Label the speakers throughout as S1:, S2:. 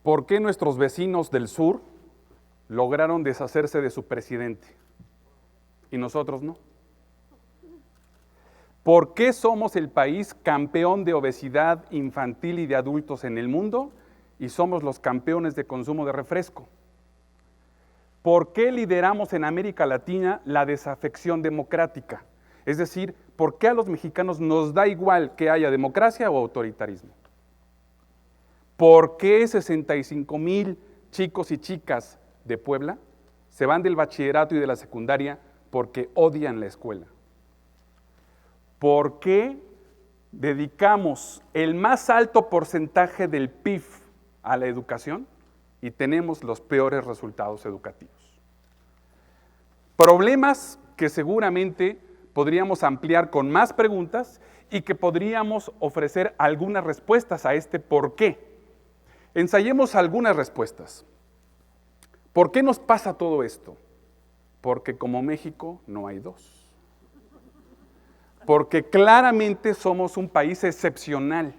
S1: ¿Por qué nuestros vecinos del sur lograron deshacerse de su presidente y nosotros no? ¿Por qué somos el país campeón de obesidad infantil y de adultos en el mundo y somos los campeones de consumo de refresco? ¿Por qué lideramos en América Latina la desafección democrática? Es decir, ¿por qué a los mexicanos nos da igual que haya democracia o autoritarismo? ¿Por qué 65,000 chicos y chicas de Puebla se van del bachillerato y de la secundaria porque odian la escuela? ¿Por qué dedicamos el más alto porcentaje del PIB a la educación y tenemos los peores resultados educativos? Problemas que seguramente podríamos ampliar con más preguntas y que podríamos ofrecer algunas respuestas a este por qué. Ensayemos algunas respuestas. ¿Por qué nos pasa todo esto? Porque como México no hay dos. Porque claramente somos un país excepcional.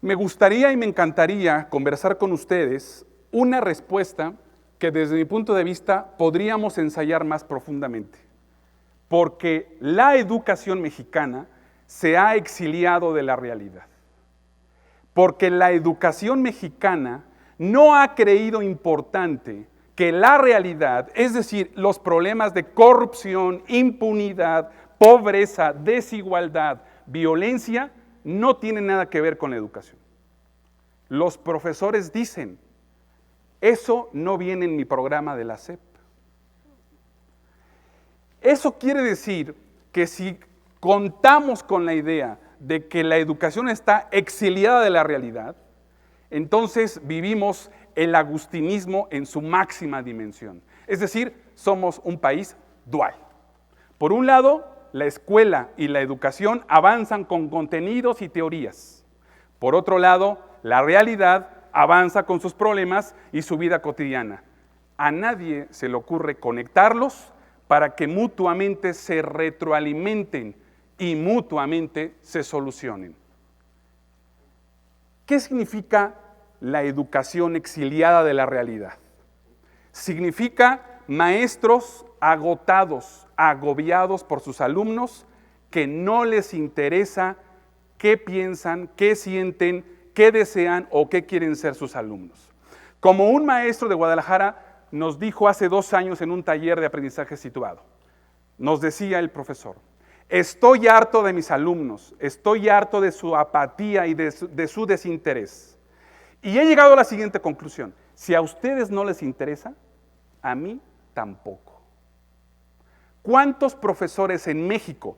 S1: Me gustaría y me encantaría conversar con ustedes una respuesta que desde mi punto de vista podríamos ensayar más profundamente. Porque la educación mexicana se ha exiliado de la realidad. Porque la educación mexicana no ha creído importante que la realidad, es decir, los problemas de corrupción, impunidad, pobreza, desigualdad, violencia, no tienen nada que ver con la educación. Los profesores dicen, eso no viene en mi programa de la SEP. Eso quiere decir que si contamos con la idea de que la educación está exiliada de la realidad, entonces vivimos el agustinismo en su máxima dimensión. Es decir, somos un país dual. Por un lado, la escuela y la educación avanzan con contenidos y teorías. Por otro lado, la realidad avanza con sus problemas y su vida cotidiana. A nadie se le ocurre conectarlos para que mutuamente se retroalimenten y mutuamente se solucionen. ¿Qué significa la educación exiliada de la realidad? Significa maestros agotados, agobiados por sus alumnos, que no les interesa qué piensan, qué sienten, qué desean o qué quieren ser sus alumnos. Como un maestro de Guadalajara nos dijo hace 2 años en un taller de aprendizaje situado, nos decía el profesor, estoy harto de mis alumnos, estoy harto de su apatía y de su desinterés. Y he llegado a la siguiente conclusión, si a ustedes no les interesa, a mí tampoco. ¿Cuántos profesores en México,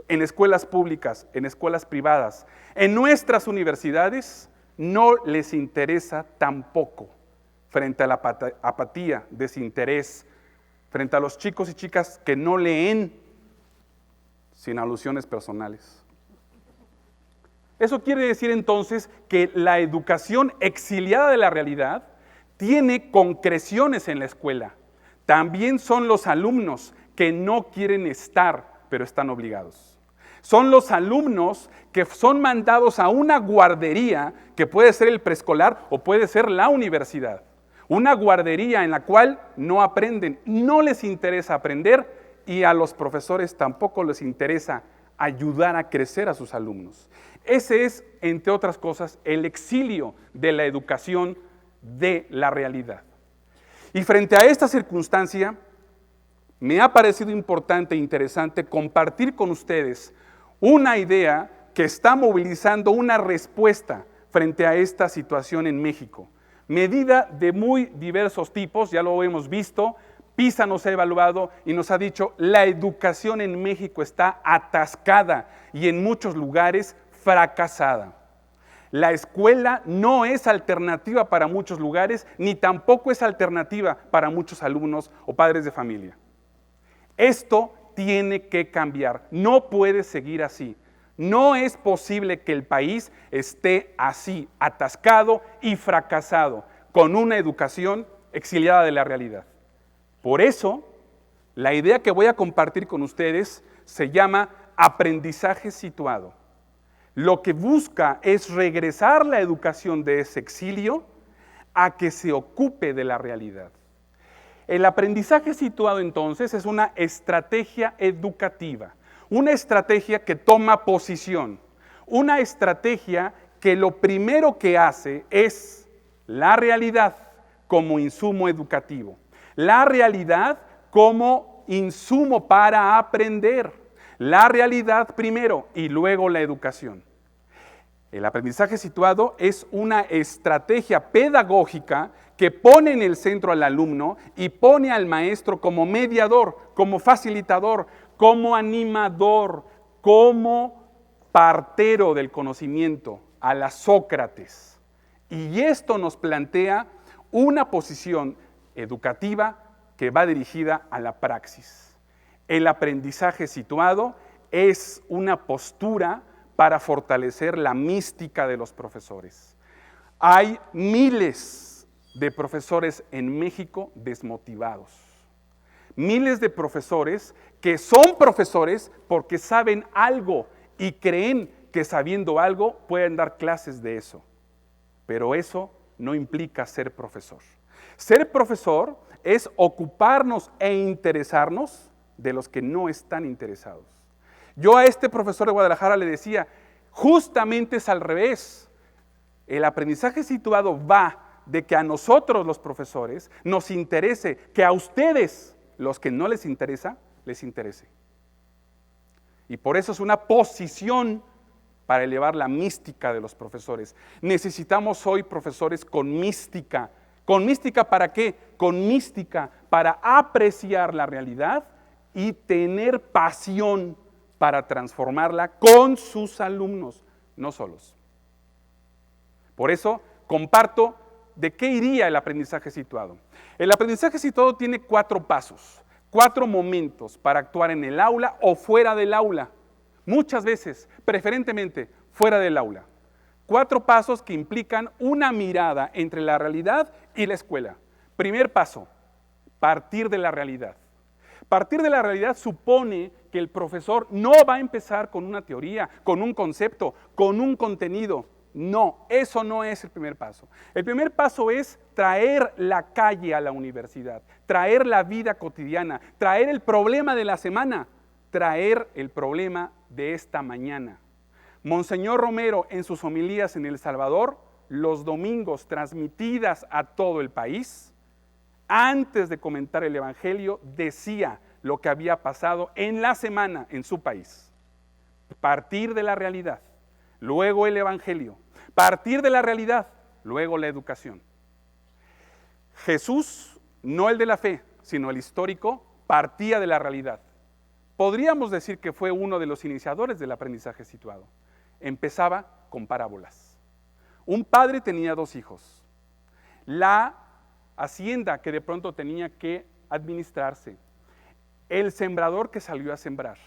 S1: en escuelas públicas, en escuelas privadas, en nuestras universidades, no les interesa tampoco frente a la apatía, desinterés, frente a los chicos y chicas que no leen, sin alusiones personales? Eso quiere decir entonces que la educación exiliada de la realidad tiene concreciones en la escuela. También son los alumnos que no quieren estar, pero están obligados. Son los alumnos que son mandados a una guardería, que puede ser el preescolar o puede ser la universidad. Una guardería en la cual no aprenden, no les interesa aprender y a los profesores tampoco les interesa ayudar a crecer a sus alumnos. Ese es, entre otras cosas, el exilio de la educación de la realidad. Y frente a esta circunstancia, me ha parecido importante e interesante compartir con ustedes una idea que está movilizando una respuesta frente a esta situación en México. Medida de muy diversos tipos, ya lo hemos visto, PISA nos ha evaluado y nos ha dicho, la educación en México está atascada y en muchos lugares fracasada. La escuela no es alternativa para muchos lugares, ni tampoco es alternativa para muchos alumnos o padres de familia. Esto tiene que cambiar, no puede seguir así. No es posible que el país esté así, atascado y fracasado, con una educación exiliada de la realidad. Por eso, la idea que voy a compartir con ustedes se llama aprendizaje situado. Lo que busca es regresar la educación de ese exilio a que se ocupe de la realidad. El aprendizaje situado entonces es una estrategia educativa, una estrategia que toma posición, una estrategia que lo primero que hace es la realidad como insumo educativo, la realidad como insumo para aprender, la realidad primero y luego la educación. El aprendizaje situado es una estrategia pedagógica que pone en el centro al alumno y pone al maestro como mediador, como facilitador, como animador, como partero del conocimiento, a la Sócrates. Y esto nos plantea una posición educativa que va dirigida a la praxis. El aprendizaje situado es una postura para fortalecer la mística de los profesores. Hay miles de profesores en México desmotivados. Miles de profesores que son profesores porque saben algo y creen que sabiendo algo pueden dar clases de eso. Pero eso no implica ser profesor. Ser profesor es ocuparnos e interesarnos de los que no están interesados. Yo a este profesor de Guadalajara le decía, justamente es al revés. El aprendizaje situado va de que a nosotros los profesores nos interese, que a ustedes, los que no les interesa, les interese. Y por eso es una posición para elevar la mística de los profesores. Necesitamos hoy profesores con mística. ¿Con mística para qué? Con mística para apreciar la realidad y tener pasión para transformarla con sus alumnos, no solos. Por eso comparto de qué iría el aprendizaje situado. El aprendizaje situado tiene 4 pasos, 4 momentos para actuar en el aula o fuera del aula. Muchas veces, preferentemente, fuera del aula. 4 pasos que implican una mirada entre la realidad y la escuela. Primer paso, partir de la realidad. Partir de la realidad supone que el profesor no va a empezar con una teoría, con un concepto, con un contenido. No, eso no es el primer paso. El primer paso es traer la calle a la universidad, traer la vida cotidiana, traer el problema de la semana, traer el problema de esta mañana. Monseñor Romero, en sus homilías en El Salvador, los domingos transmitidas a todo el país, antes de comentar el Evangelio, decía lo que había pasado en la semana en su país. Partir de la realidad, luego el Evangelio. Partir de la realidad, luego la educación. Jesús, no el de la fe, sino el histórico, partía de la realidad. Podríamos decir que fue uno de los iniciadores del aprendizaje situado. Empezaba con parábolas. Un padre tenía 2 hijos. La hacienda que de pronto tenía que administrarse. El sembrador que salió a sembrar.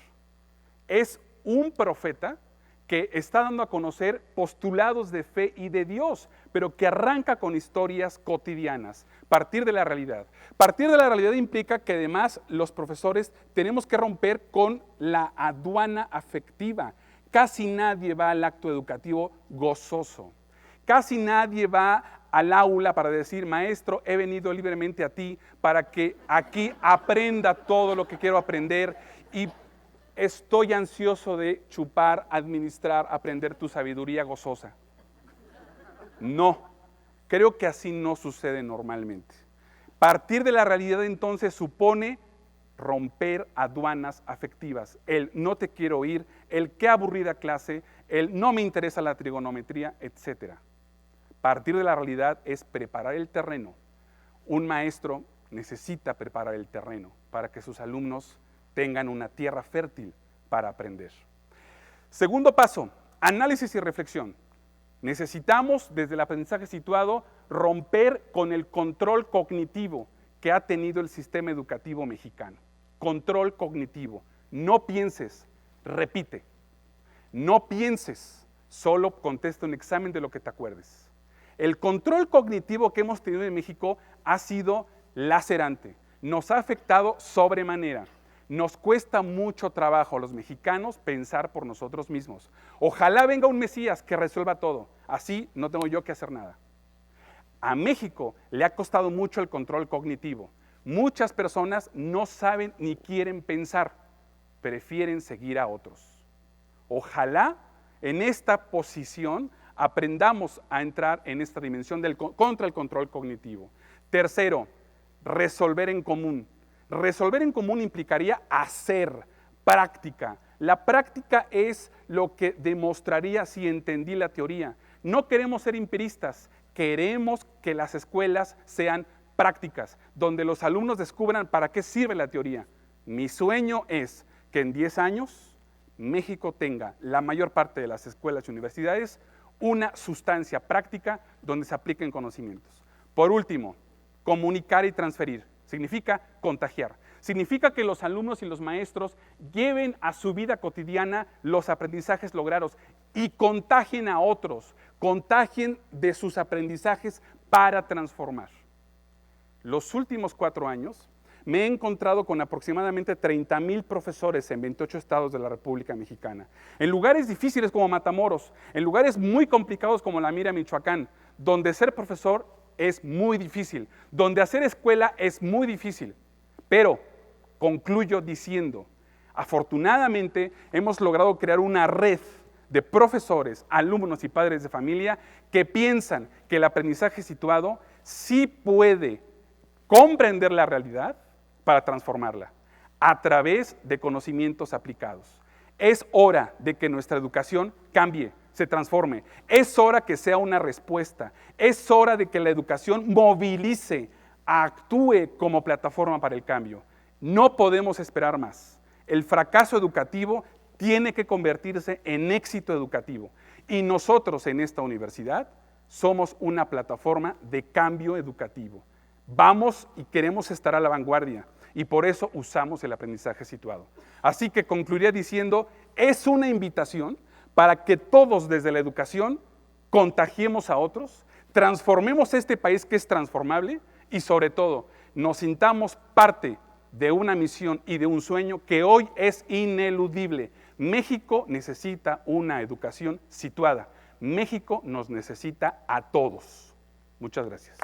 S1: Es un profeta que está dando a conocer postulados de fe y de Dios, pero que arranca con historias cotidianas. Partir de la realidad. Partir de la realidad implica que además los profesores tenemos que romper con la aduana afectiva. Casi nadie va al acto educativo gozoso. Casi nadie va al aula para decir, maestro, he venido libremente a ti para que aquí aprenda todo lo que quiero aprender y estoy ansioso de chupar, administrar, aprender tu sabiduría gozosa. No, creo que así no sucede normalmente. Partir de la realidad entonces supone romper aduanas afectivas. El no te quiero oír, el qué aburrida clase, el no me interesa la trigonometría, etc. Partir de la realidad es preparar el terreno. Un maestro necesita preparar el terreno para que sus alumnos tengan una tierra fértil para aprender. Segundo paso, análisis y reflexión. Necesitamos, desde el aprendizaje situado, romper con el control cognitivo que ha tenido el sistema educativo mexicano. Control cognitivo. No pienses, repite. No pienses, solo contesta un examen de lo que te acuerdes. El control cognitivo que hemos tenido en México ha sido lacerante. Nos ha afectado sobremanera. Nos cuesta mucho trabajo a los mexicanos pensar por nosotros mismos. Ojalá venga un Mesías que resuelva todo. Así no tengo yo que hacer nada. A México le ha costado mucho el control cognitivo. Muchas personas no saben ni quieren pensar, prefieren seguir a otros. Ojalá en esta posición aprendamos a entrar en esta dimensión contra el control cognitivo. Tercero, resolver en común. Resolver en común implicaría hacer, práctica. La práctica es lo que demostraría si entendí la teoría. No queremos ser empiristas, queremos que las escuelas sean prácticas, donde los alumnos descubran para qué sirve la teoría. Mi sueño es que en 10 años México tenga la mayor parte de las escuelas y universidades una sustancia práctica donde se apliquen conocimientos. Por último, comunicar y transferir. Significa contagiar. Significa que los alumnos y los maestros lleven a su vida cotidiana los aprendizajes logrados y contagien a otros, contagien de sus aprendizajes para transformar. Los últimos 4 años me he encontrado con aproximadamente 30,000 profesores en 28 estados de la República Mexicana, en lugares difíciles como Matamoros, en lugares muy complicados como La Mira, Michoacán, donde ser profesor es muy difícil, donde hacer escuela es muy difícil. Pero concluyo diciendo, afortunadamente hemos logrado crear una red de profesores, alumnos y padres de familia que piensan que el aprendizaje situado sí puede comprender la realidad para transformarla a través de conocimientos aplicados. Es hora de que nuestra educación cambie, se transforme. Es hora que sea una respuesta. Es hora de que la educación movilice, actúe como plataforma para el cambio. No podemos esperar más. El fracaso educativo tiene que convertirse en éxito educativo. Y nosotros en esta universidad somos una plataforma de cambio educativo. Vamos y queremos estar a la vanguardia y por eso usamos el aprendizaje situado. Así que concluiría diciendo, es una invitación para que todos desde la educación contagiemos a otros, transformemos este país que es transformable y sobre todo nos sintamos parte de una misión y de un sueño que hoy es ineludible. México necesita una educación situada. México nos necesita a todos. Muchas gracias.